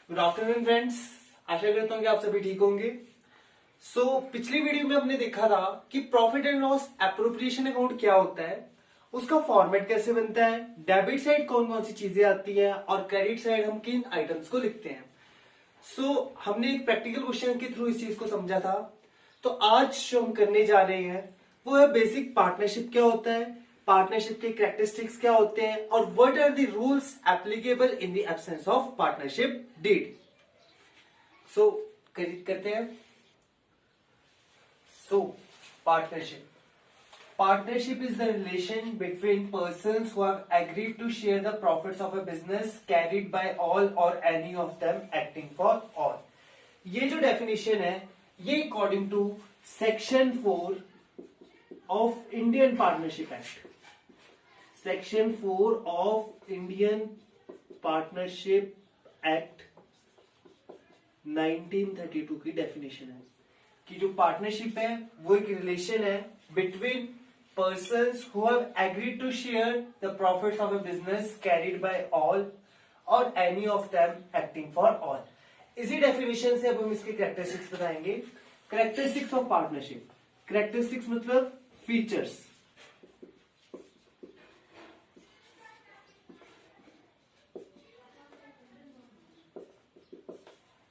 Good afternoon friends, आशा करता हूँ कि आप सभी ठीक होंगे। पिछली वीडियो में हमने देखा था कि profit and loss appropriation account क्या होता है, उसका फॉर्मेट कैसे बनता है, डेबिट साइड कौन कौन सी चीजें आती है और क्रेडिट साइड हम किन आइटम्स को लिखते हैं। हमने एक प्रैक्टिकल क्वेश्चन के थ्रू इस चीज को समझा था। तो आज जो हम करने जा रहे हैं वो है बेसिक पार्टनरशिप क्या होता है, पार्टनरशिप के कैरेक्टरिस्टिक्स क्या होते हैं और what are the rules applicable in the absence of partnership deed. करते हैं। Partnership is the relation between persons who have agreed to share the profits of a business carried by all or any of them acting for all। ये जो definition है ये according to section 4 of Indian partnership act, section 4 of Indian partnership act 1932 की definition है कि जो partnership है वो एक रिलेशन है between persons who have agreed to share the profits of a business carried by all or any of them acting for all। इसी definition से अब हम इसके कैरेक्टरिस्टिक्स बताएंगे। कैरेक्टरिस्टिक्स ऑफ पार्टनरशिप, कैरेक्टरिस्टिक्स मतलब फीचर्स।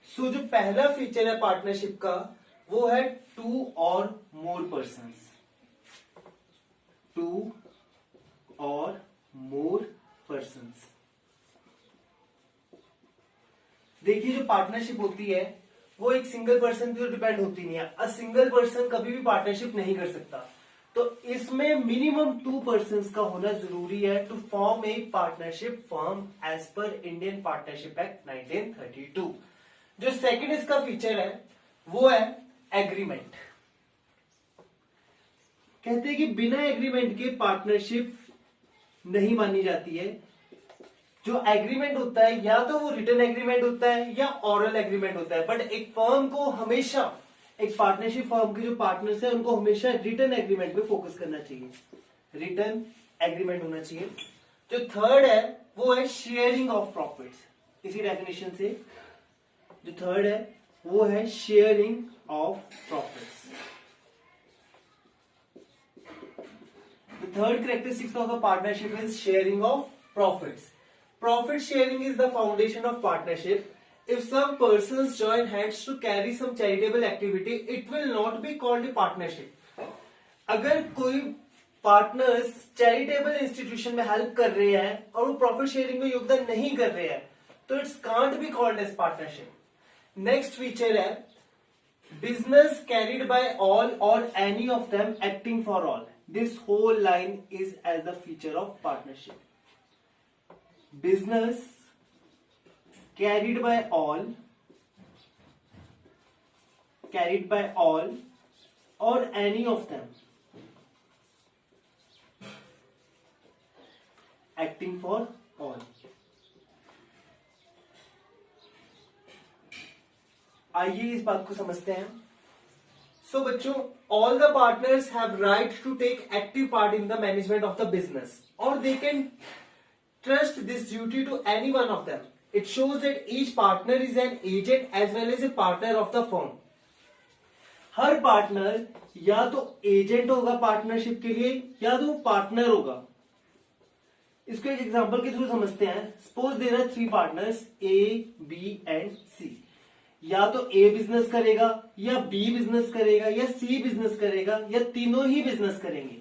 जो पहला फीचर है पार्टनरशिप का वो है टू और मोर पर्सन्स, टू और मोर पर्सन्स। देखिए जो पार्टनरशिप होती है वो एक सिंगल पर्सन पे डिपेंड होती नहीं है। अ सिंगल पर्सन कभी भी पार्टनरशिप नहीं कर सकता, तो इसमें मिनिमम 2 पर्सन्स का होना जरूरी है to form a partnership firm as per Indian partnership act 1932। जो सेकंड इसका फीचर है वो है एग्रीमेंट। कहते हैं कि बिना एग्रीमेंट के पार्टनरशिप नहीं मानी जाती है। जो एग्रीमेंट होता है या तो वो रिटन एग्रीमेंट होता है या ऑरल एग्रीमेंट होता है, बट एक फर्म को हमेशा, एक पार्टनरशिप फर्म के जो पार्टनर्स है उनको हमेशा रिटन एग्रीमेंट पे फोकस करना चाहिए, रिटन एग्रीमेंट होना चाहिए। जो थर्ड है वो है शेयरिंग ऑफ प्रॉफिट्स। इसी डेफिनेशन से जो थर्ड है वो है sharing of profits. The third characteristic of the partnership is sharing of profits. Profit sharing is the foundation of partnership. If some persons join hands to carry some charitable activity, it will not be called a partnership. अगर कोई partners charitable institution में help कर रहे हैं और वो profit sharing में योगदान नहीं कर रहे हैं तो it's can't be called as partnership. Next feature है बिजनेस कैरिड बाय ऑल और any of them acting for all. This whole line is as the feature of partnership. Business carried by all or any of them acting for all। आइए इस बात को समझते हैं। बच्चों, all the partners have right to take active part in the management of the business or they can trust this duty to any one of them। It shows that each partner is an agent as well as a partner of the firm। Her partner या तो agent होगा partnership के लिए या तो partner होगा। इसको एक एग्जांपल के थ्रू समझते हैं। Suppose there are 3 partners A, B and C। या तो ए बिजनेस करेगा या बी बिजनेस करेगा या सी बिजनेस करेगा या तीनों ही बिजनेस करेंगे।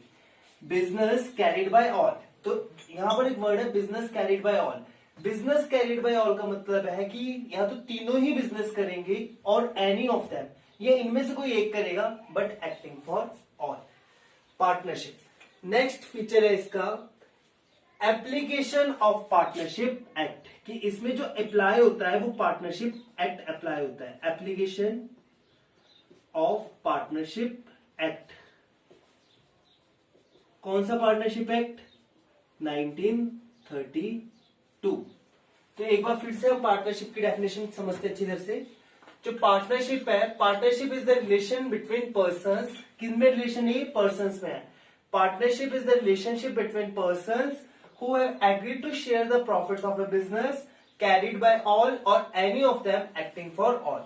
बिजनेस कैरिड बाय ऑल, तो यहां पर एक वर्ड है business carried by all. Business carried by all का मतलब है कि या तो तीनों ही बिजनेस करेंगे और एनी ऑफ देम, ये इनमें से कोई एक करेगा but acting for all. Partnership. Next feature है इसका एप्लीकेशन ऑफ पार्टनरशिप एक्ट, कि इसमें जो अप्लाई होता है वो पार्टनरशिप एक्ट अप्लाई होता है। Application of partnership act. कौन सा पार्टनरशिप एक्ट? 1932। तो एक बार फिर से हम पार्टनरशिप की डेफिनेशन समझते अच्छी तरह से। जो पार्टनरशिप है, partnership is the relation between persons, किनमें रिलेशन है, पर्संस में है। Partnership is the relationship between persons who have agreed to share the profits of the business carried by all और any of them acting for all.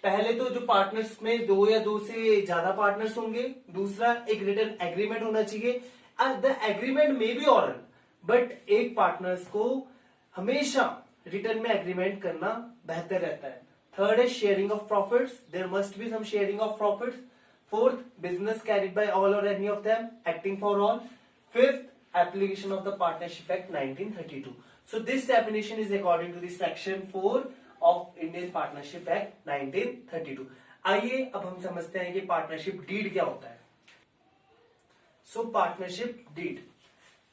पहले तो जो partners में दो या दो से ज्यादा पार्टनर्स होंगे, दूसरा एक रिटन एग्रीमेंट होना चाहिए। द एग्रीमेंट में बी ऑरल, बट एक पार्टनर्स को हमेशा रिटर्न में एग्रीमेंट करना बेहतर रहता है। थर्ड है sharing of profits, there must be some sharing of profits. Fourth, business carried by all और any of them acting for all. Fifth, application of the Partnership Act 1932. So this definition is according to the section 4 of Indian Partnership Act 1932. आइए अब हम समझते हैं कि partnership deed क्या होता है। So partnership deed,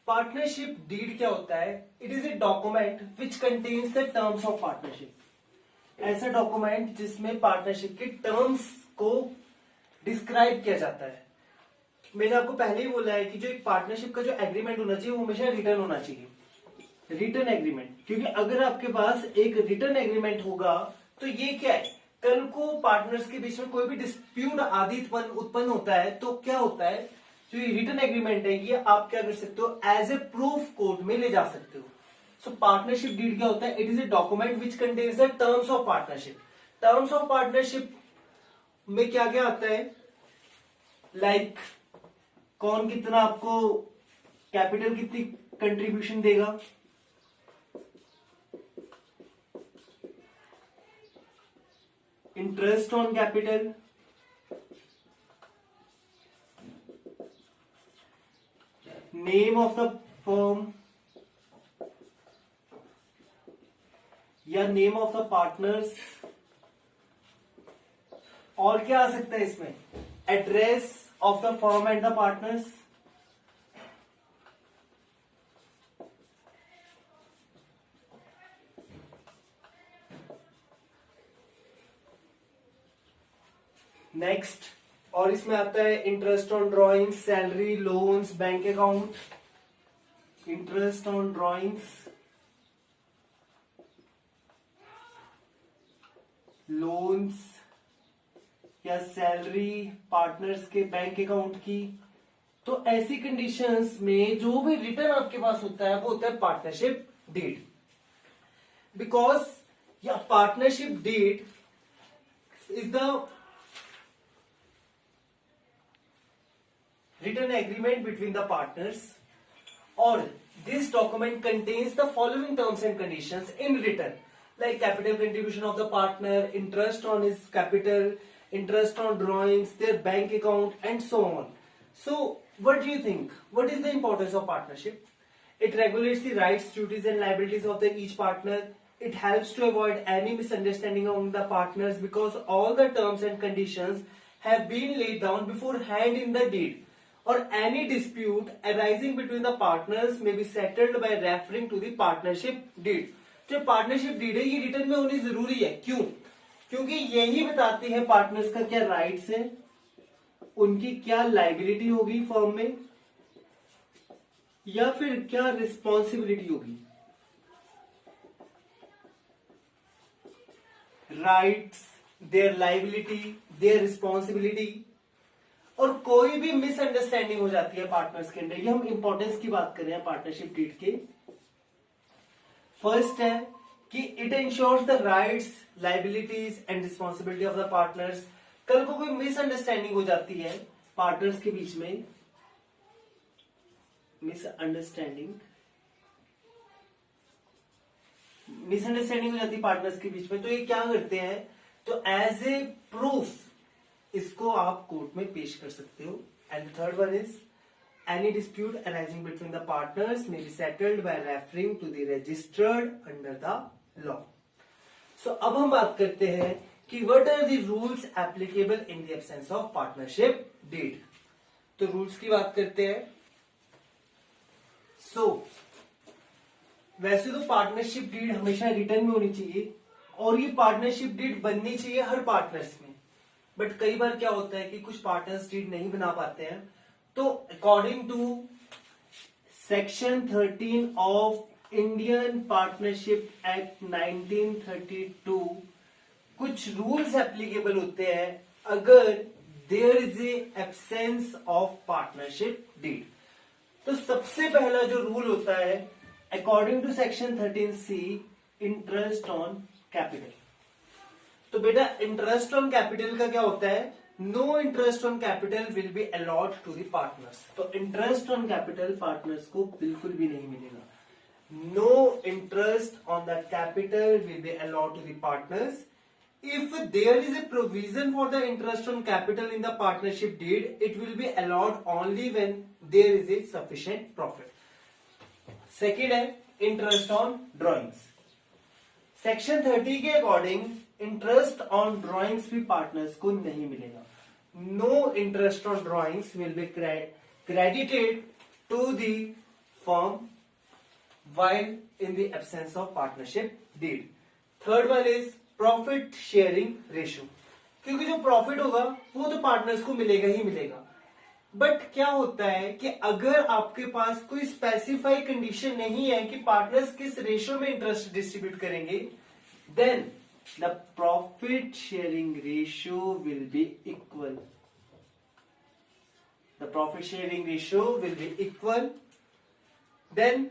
partnership deed क्या होता है? It is a document which contains the terms of partnership. ऐसा डॉक्यूमेंट जिसमें पार्टनरशिप के टर्म्स को डिस्क्राइब किया जाता है। मैंने आपको पहले ही बोला है कि जो एक पार्टनरशिप का जो एग्रीमेंट होना चाहिए वो हमेशा रिटर्न होना चाहिए, रिटर्न एग्रीमेंट। क्योंकि अगर आपके पास एक रिटर्न एग्रीमेंट होगा तो ये क्या है, कल को पार्टनर्स के बीच में कोई भी डिस्प्यूट आदि उत्पन्न होता है तो क्या होता है, जो ये रिटर्न एग्रीमेंट है ये आप क्या कर सकते हो, एज ए प्रूफ कोर्ट में ले जा सकते हो। सो पार्टनरशिप डीड क्या होता है? It is a document which contains the terms of partnership. Terms of partnership में क्या क्या आता है, लाइक कौन कितना आपको कैपिटल कितनी कंट्रीब्यूशन देगा, interest on capital, name of the firm या नेम ऑफ द पार्टनर्स, और क्या आ सकता है इसमें, address of the firm and the partners, next. और इसमें आता है interest on drawings, salary, loans, bank account. Interest on drawings, loans या सैलरी, पार्टनर्स के बैंक अकाउंट की। तो ऐसी कंडीशंस में जो भी रिटर्न आपके पास होता है वो होता है पार्टनरशिप डीड। बिकॉज या partnership deed is the written agreement between the partners, और this document contains the following terms and conditions in written, like capital contribution of the partner, interest on his capital, interest on drawings, their bank account, and so on. So, what do you think? What is the importance of partnership? It regulates the rights, duties, and liabilities of each partner. It helps to avoid any misunderstanding among the partners because all the terms and conditions have been laid down beforehand in the deed. Or any dispute arising between the partners may be settled by referring to the partnership deed. जो partnership deed है ये return में होनी जरूरी है। क्यों? क्योंकि यही बताती है पार्टनर्स का क्या राइट्स है, उनकी क्या लाइबिलिटी होगी फर्म में, या फिर क्या रिस्पॉन्सिबिलिटी होगी। Rights, there liability, their responsibility. और कोई भी मिसअंडरस्टैंडिंग हो जाती है पार्टनर्स के अंदर, ये हम इंपॉर्टेंस की बात कर रहे हैं पार्टनरशिप डीड के। फर्स्ट है कि it ensures the rights, liabilities and responsibility of the partners. कल को कोई मिसअंडरस्टैंडिंग हो जाती है पार्टनर्स के बीच में, मिसअंडरस्टैंडिंग हो जाती है पार्टनर्स के बीच में, तो ये क्या करते हैं, तो एज ए प्रूफ इसको आप कोर्ट में पेश कर सकते हो। And third one is any dispute arising between the partners may be settled by referring to the registered under the law. So अब हम बात करते हैं कि what are the rules applicable in the absence of partnership deed. तो rules की बात करते हैं। So वैसे तो पार्टनरशिप डीड हमेशा रिटर्न में होनी चाहिए और ये पार्टनरशिप डीड बननी चाहिए हर पार्टनर्स में, बट कई बार क्या होता है कि कुछ पार्टनर्स डीड नहीं बना पाते हैं। तो according to section 13 of Indian partnership act 1932 कुछ रूल्स एप्लीकेबल होते हैं अगर there is a absence of partnership deed. तो सबसे पहला जो रूल होता है according to section 13C, interest on capital. तो बेटा इंटरेस्ट ऑन कैपिटल का क्या होता है, no interest on capital will be allot to the partners. तो इंटरेस्ट ऑन कैपिटल पार्टनर्स को बिल्कुल भी नहीं मिलेगा। No interest on the capital will be allot to the partners. If there is a provision for the interest on capital in the partnership deed, it will be allowed only when there is a sufficient profit. Second है interest on drawings. Section 30 के according interest on drawings भी partners को नहीं मिलेगा। No interest on drawings will be credited to the firm while in the absence of partnership deed. Third one is profit sharing ratio, क्योंकि जो profit होगा वो तो पार्टनर्स को मिलेगा ही मिलेगा। बट क्या होता है कि अगर आपके पास कोई स्पेसिफाई कंडीशन नहीं है कि पार्टनर्स किस रेशियो में इंटरेस्ट डिस्ट्रीब्यूट करेंगे, then the profit sharing ratio will be equal. The profit sharing ratio will be equal. Then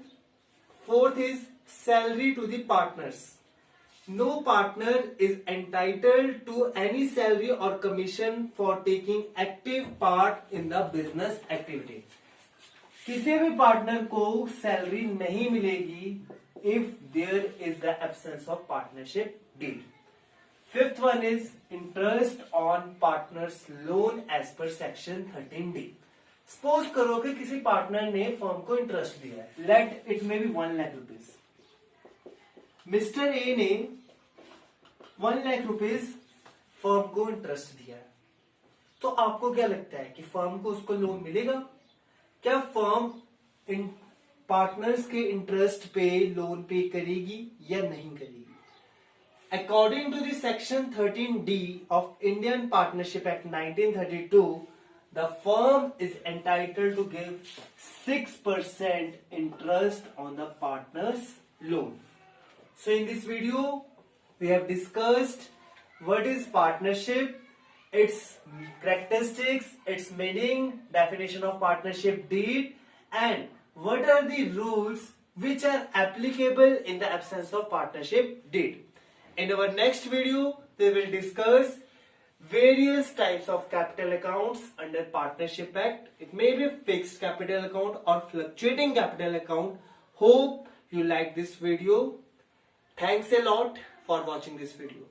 fourth is salary to the partners. No partner is entitled to any salary or commission for taking active part in the business activity. किसी भी partner को salary नहीं मिलेगी if there is the absence of partnership deed. Fifth one is interest on partners loan as per section 13D. Suppose करो कि किसी partner ने firm को इंटरेस्ट दिया है, let it may be 1 lakh rupees. Mister A ने 1 लाख रुपीज फर्म को interest दिया है, तो आपको क्या लगता है कि फर्म को उसको लोन मिलेगा? क्या फर्म इन पार्टनर्स के इंटरेस्ट पे लोन पे करेगी या नहीं करेगी? According to the section 13D of Indian partnership act 1932, the firm is entitled to give 6% interest on the partners loan. So in this video, we have discussed what is partnership, its characteristics, its meaning, definition of partnership deed, and what are the rules which are applicable in the absence of partnership deed. In our next video, we will discuss various types of capital accounts under Partnership Act. It may be fixed capital account or fluctuating capital account. Hope you like this video. Thanks a lot for watching this video.